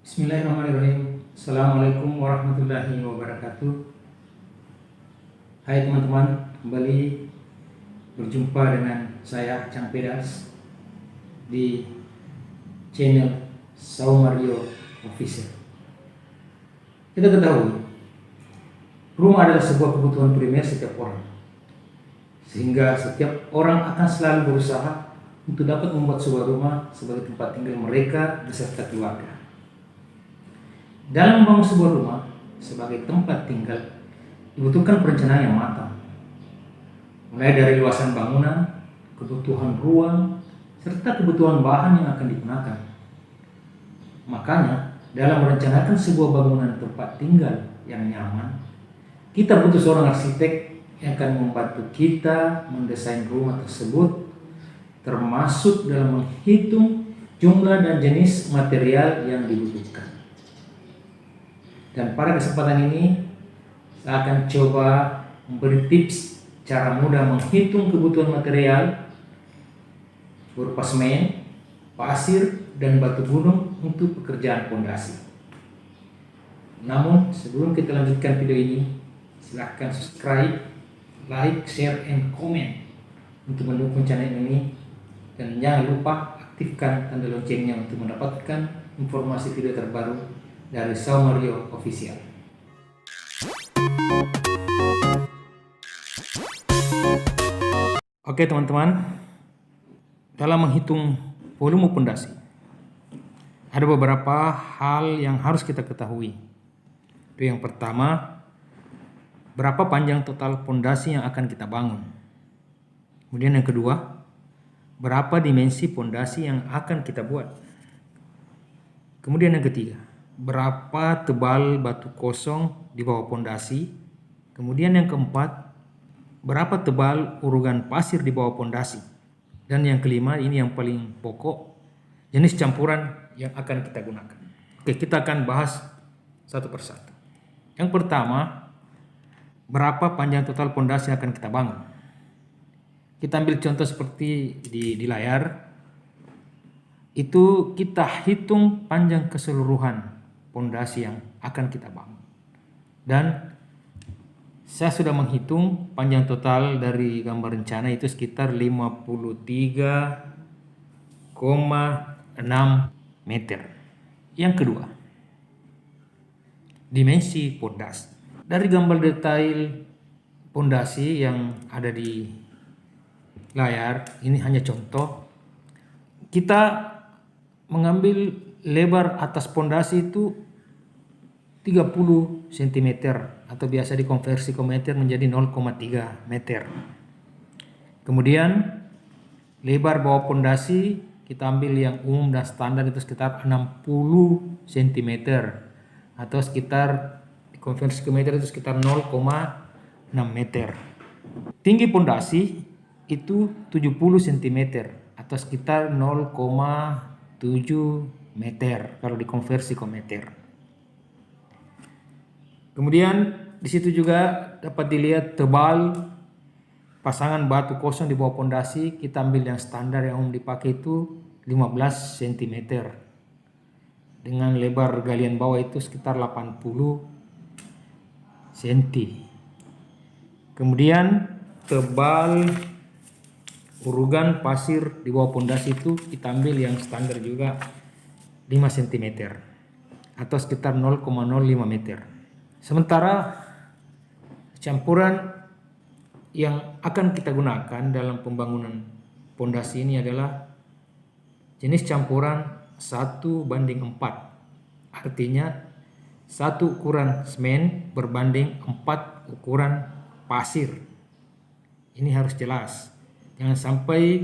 Bismillahirrahmanirrahim. Assalamualaikum warahmatullahi wabarakatuh. Hai teman-teman, kembali berjumpa dengan saya Chang Pedas di channel Saumario Official. Kita ketahui, rumah adalah sebuah kebutuhan primer setiap orang, sehingga setiap orang akan selalu berusaha untuk dapat membuat sebuah rumah sebagai tempat tinggal mereka beserta keluarga. Dalam membangun sebuah rumah sebagai tempat tinggal dibutuhkan perencanaan yang matang, mulai dari luasan bangunan, kebutuhan ruang, serta kebutuhan bahan yang akan digunakan. Makanya, dalam merencanakan sebuah bangunan tempat tinggal yang nyaman, kita butuh seorang arsitek yang akan membantu kita mendesain rumah tersebut, termasuk dalam menghitung jumlah dan jenis material yang dibutuhkan. Dan pada kesempatan ini saya akan coba memberi tips cara mudah menghitung kebutuhan material berupa semen, pasir, dan batu gunung untuk pekerjaan pondasi. Namun sebelum kita lanjutkan video ini, silahkan subscribe, like, share, and comment untuk mendukung channel ini, dan jangan lupa aktifkan tanda loncengnya untuk mendapatkan informasi video terbaru dari Saumario Official. Oke teman-teman, dalam menghitung volume pondasi ada beberapa hal yang harus kita ketahui. Itu yang pertama, berapa panjang total pondasi yang akan kita bangun. Kemudian yang kedua, berapa dimensi pondasi yang akan kita buat. Kemudian yang ketiga, berapa tebal batu kosong di bawah pondasi. Kemudian yang keempat, berapa tebal urugan pasir di bawah pondasi. Dan yang kelima, ini yang paling pokok, jenis campuran yang akan kita gunakan. Oke, kita akan bahas satu persatu. Yang pertama, berapa panjang total pondasi yang akan kita bangun. Kita ambil contoh seperti di layar. Itu kita hitung panjang keseluruhan pondasi yang akan kita bangun. Dan saya sudah menghitung panjang total dari gambar rencana itu sekitar 53,6 meter. Yang kedua, dimensi pondasi. Dari gambar detail pondasi yang ada di layar, ini hanya contoh. Kita mengambil lebar atas pondasi itu 30 cm atau biasa dikonversi ke meter menjadi 0,3 meter. Kemudian lebar bawah pondasi kita ambil yang umum dan standar itu sekitar 60 cm atau sekitar dikonversi ke meter itu sekitar 0,6 meter. Tinggi pondasi itu 70 cm atau sekitar 0,7 meter kalau dikonversi ke meter. Kemudian di situ juga dapat dilihat tebal pasangan batu kosong di bawah pondasi. Kita ambil yang standar yang umum dipakai itu 15 cm dengan lebar galian bawah itu sekitar 80 cm. Kemudian tebal urugan pasir di bawah pondasi itu kita ambil yang standar juga 5 cm atau sekitar 0,05 meter. Sementara campuran yang akan kita gunakan dalam pembangunan pondasi ini adalah jenis campuran 1:4. Artinya 1 ukuran semen berbanding 4 ukuran pasir. Ini harus jelas. Jangan sampai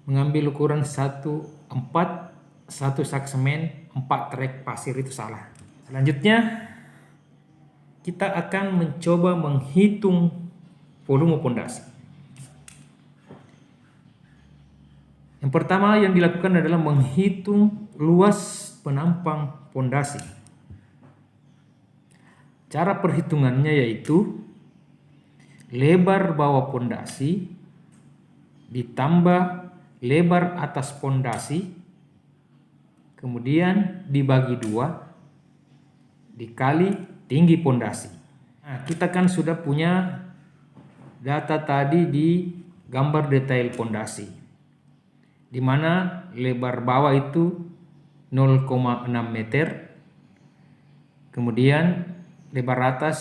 mengambil ukuran 1:4, 1 sak semen, 4 trek pasir, itu salah. Selanjutnya kita akan mencoba menghitung volume pondasi. Yang pertama yang dilakukan adalah menghitung luas penampang pondasi. Cara perhitungannya yaitu lebar bawah pondasi ditambah lebar atas pondasi kemudian dibagi 2 dikali tinggi pondasi. Nah, kita kan sudah punya data tadi di gambar detail pondasi, di mana lebar bawah itu 0,6 meter, kemudian lebar atas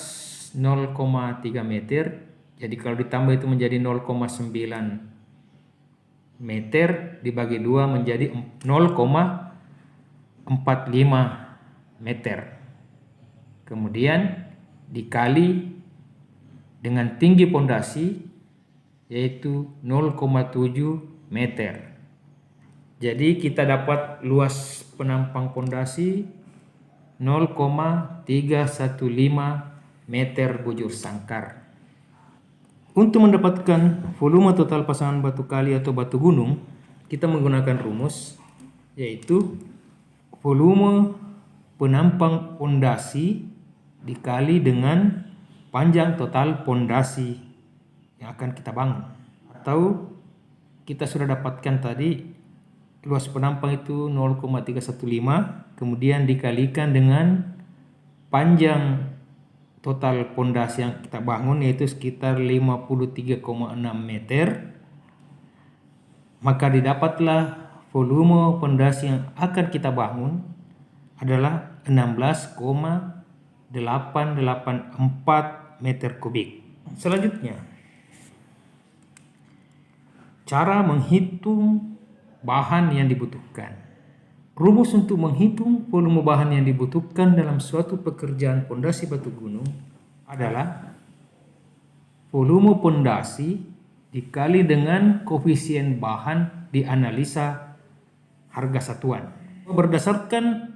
0,3 meter. Jadi kalau ditambah itu menjadi 0,9 meter, dibagi 2 menjadi 0,45 meter. Kemudian dikali dengan tinggi pondasi yaitu 0,7 meter. Jadi kita dapat luas penampang pondasi 0,315 meter bujur sangkar. Untuk mendapatkan volume total pasangan batu kali atau batu gunung, kita menggunakan rumus yaitu volume penampang pondasi dikali dengan panjang total pondasi yang akan kita bangun. Atau kita sudah dapatkan tadi luas penampang itu 0,315, kemudian dikalikan dengan panjang total pondasi yang kita bangun yaitu sekitar 53,6 meter, maka didapatlah volume pondasi yang akan kita bangun adalah 16,884 meter kubik. Selanjutnya, cara menghitung bahan yang dibutuhkan. Rumus untuk menghitung volume bahan yang dibutuhkan dalam suatu pekerjaan pondasi batu gunung adalah volume pondasi dikali dengan koefisien bahan dianalisa harga satuan. Berdasarkan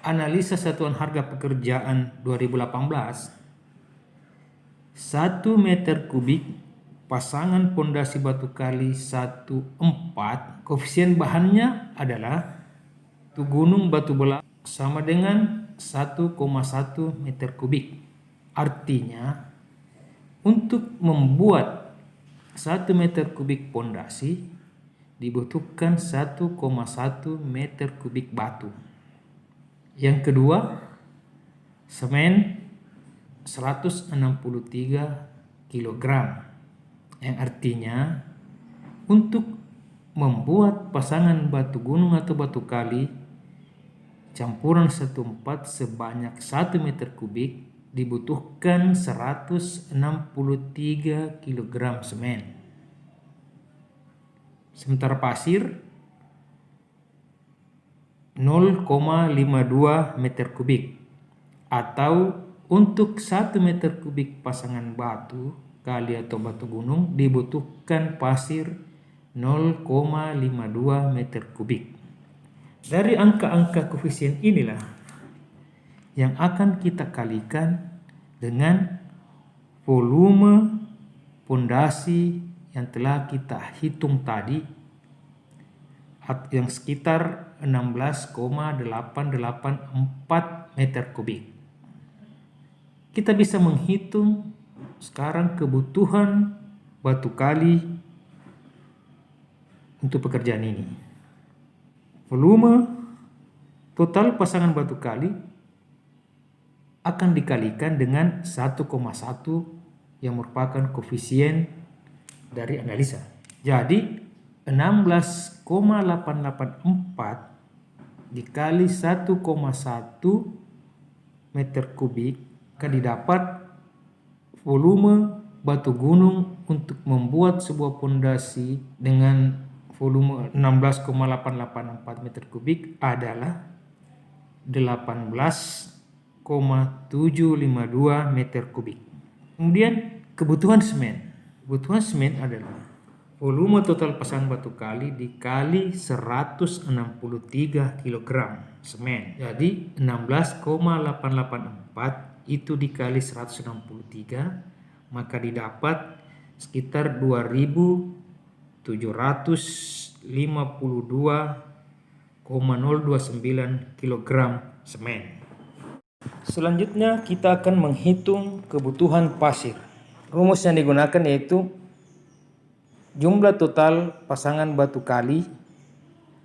analisa satuan harga pekerjaan 2018, 1 meter kubik pasangan pondasi batu kali 14, koefisien bahannya adalah batu gunung batu belah sama dengan 1,1 meter kubik. Artinya, untuk membuat 1 meter kubik pondasi dibutuhkan 1,1 meter kubik batu. Yang kedua, semen 163 kg, yang artinya untuk membuat pasangan batu gunung atau batu kali campuran 1/4 sebanyak 1 meter kubik dibutuhkan 163 kg semen. Sementara pasir 0,52 meter kubik, atau untuk 1 meter kubik pasangan batu kali atau batu gunung dibutuhkan pasir 0,52 meter kubik. Dari angka-angka koefisien inilah yang akan kita kalikan dengan volume pondasi yang telah kita hitung tadi, yang sekitar 16,884 meter kubik. Kita bisa menghitung sekarang kebutuhan batu kali untuk pekerjaan ini. Volume total pasangan batu kali akan dikalikan dengan 1,1 yang merupakan koefisien dari analisa. Jadi 16,884 dikali 1,1 meter kubik akan didapat volume batu gunung untuk membuat sebuah pondasi dengan volume 16,884 meter kubik adalah 18,752 meter kubik. Kemudian kebutuhan semen. Kebutuhan semen adalah volume total pasangan batu kali dikali 163 kg semen. Jadi 16,884 itu dikali 163, maka didapat sekitar 2.752,029 kg semen. Selanjutnya kita akan menghitung kebutuhan pasir. Rumus yang digunakan yaitu jumlah total pasangan batu kali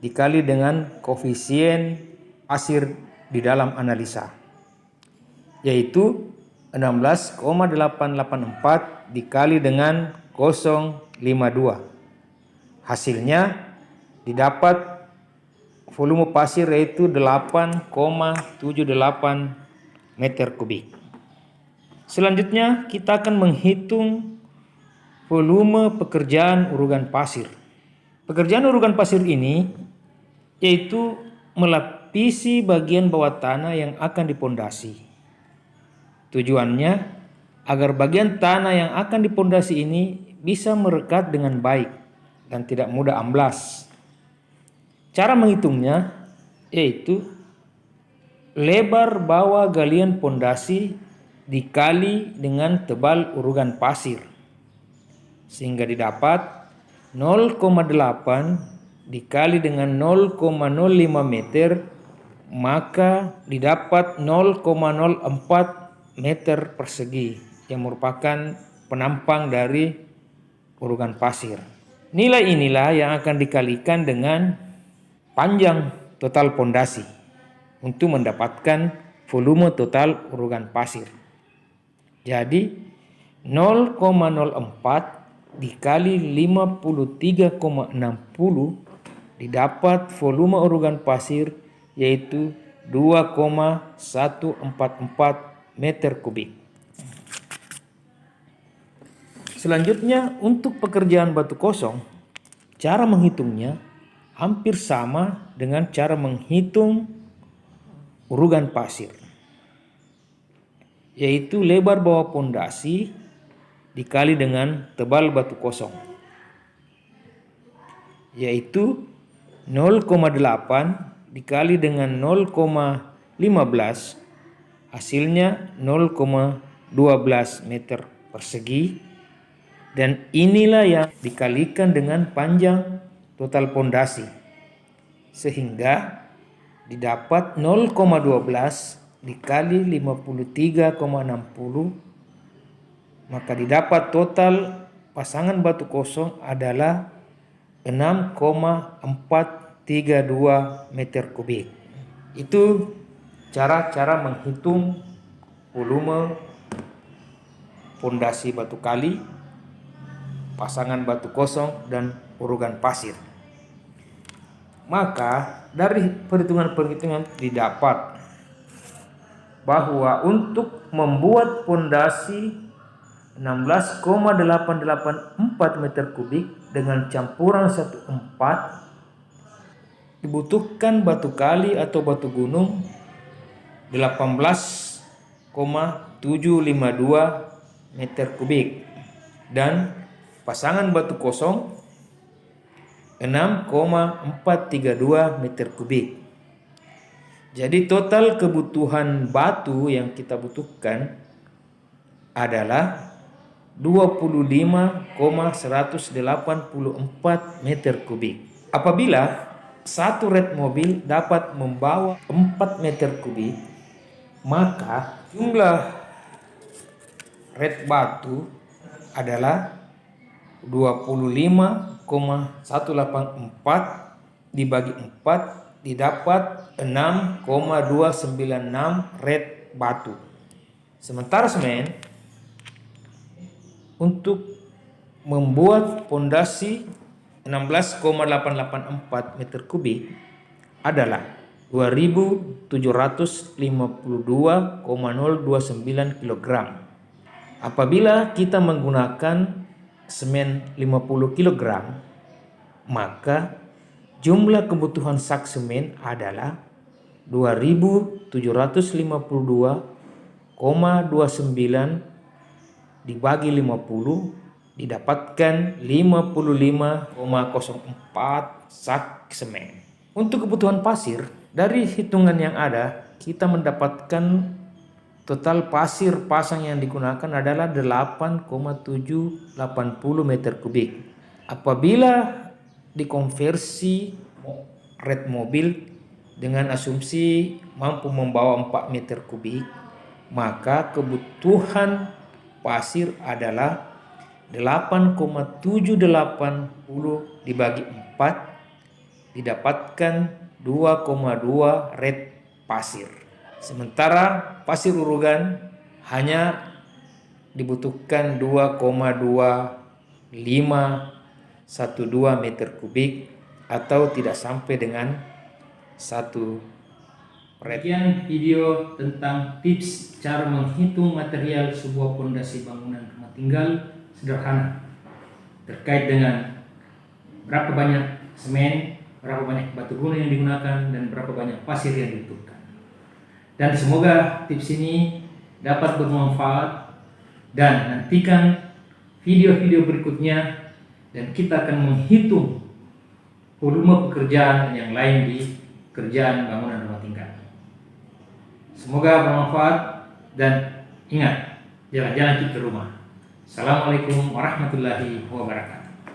dikali dengan koefisien pasir di dalam analisa, yaitu 16,884 dikali dengan 0,52. Hasilnya didapat volume pasir yaitu 8,78 meter kubik. Selanjutnya kita akan menghitung volume pekerjaan urugan pasir. Pekerjaan urugan pasir ini yaitu melapisi bagian bawah tanah yang akan dipondasi. Tujuannya agar bagian tanah yang akan dipondasi ini bisa merekat dengan baik dan tidak mudah amblas. Cara menghitungnya yaitu lebar bawah galian pondasi dikali dengan tebal urugan pasir, sehingga didapat 0,8 dikali dengan 0,05 meter, maka didapat 0,04 meter persegi yang merupakan penampang dari urugan pasir. Nilai inilah yang akan dikalikan dengan panjang total pondasi untuk mendapatkan volume total urugan pasir. Jadi 0,04 dikali 53,60 didapat volume urugan pasir yaitu 2,144 meter kubik. Selanjutnya untuk pekerjaan batu kosong, cara menghitungnya hampir sama dengan cara menghitung urugan pasir, yaitu lebar bawah pondasi dikali dengan tebal batu kosong, yaitu 0,8 dikali dengan 0,15, hasilnya 0,12 meter persegi, dan inilah yang dikalikan dengan panjang total pondasi sehingga didapat 0,12 dikali 53,60, maka didapat total pasangan batu kosong adalah 6,432 meter kubik. Itu cara-cara menghitung volume pondasi batu kali, pasangan batu kosong, dan urugan pasir. Maka dari perhitungan-perhitungan didapat bahwa untuk membuat pondasi 16,884 meter kubik dengan campuran 1/4 dibutuhkan batu kali atau batu gunung 18,752 meter kubik dan pasangan batu kosong 6,432 meter kubik. Jadi total kebutuhan batu yang kita butuhkan adalah 25,184 meter kubik. Apabila satu red mobil dapat membawa 4 meter kubik, maka jumlah red batu adalah 25,184 dibagi 4 didapat 6,296 red batu. Sementara semen untuk membuat pondasi 16,884 meter kubik adalah 2.752,029 kg. Apabila kita menggunakan semen 50 kg, maka jumlah kebutuhan sak semen adalah 2.752,29 dibagi 50 didapatkan 55,04 sak semen. Untuk kebutuhan pasir, dari hitungan yang ada kita mendapatkan total pasir pasang yang digunakan adalah 8,780 meter kubik. Apabila dikonversi red mobil dengan asumsi mampu membawa 4 meter kubik, maka kebutuhan pasir adalah 8,780 dibagi 4 didapatkan 2,2 red pasir. Sementara pasir urugan hanya dibutuhkan 2,2512 meter kubik atau tidak sampai dengan 1 red. Sekian video tentang tips cara menghitung material sebuah pondasi bangunan rumah tinggal sederhana terkait dengan berapa banyak semen, berapa banyak batu guna yang digunakan, dan berapa banyak pasir yang dibutuhkan. Dan semoga tips ini dapat bermanfaat, dan nantikan video-video berikutnya dan kita akan menghitung volume pekerjaan yang lain di kerjaan bangunan rumah tinggal. Semoga bermanfaat, dan ingat, jalan-jalan ke rumah. Assalamualaikum warahmatullahi wabarakatuh.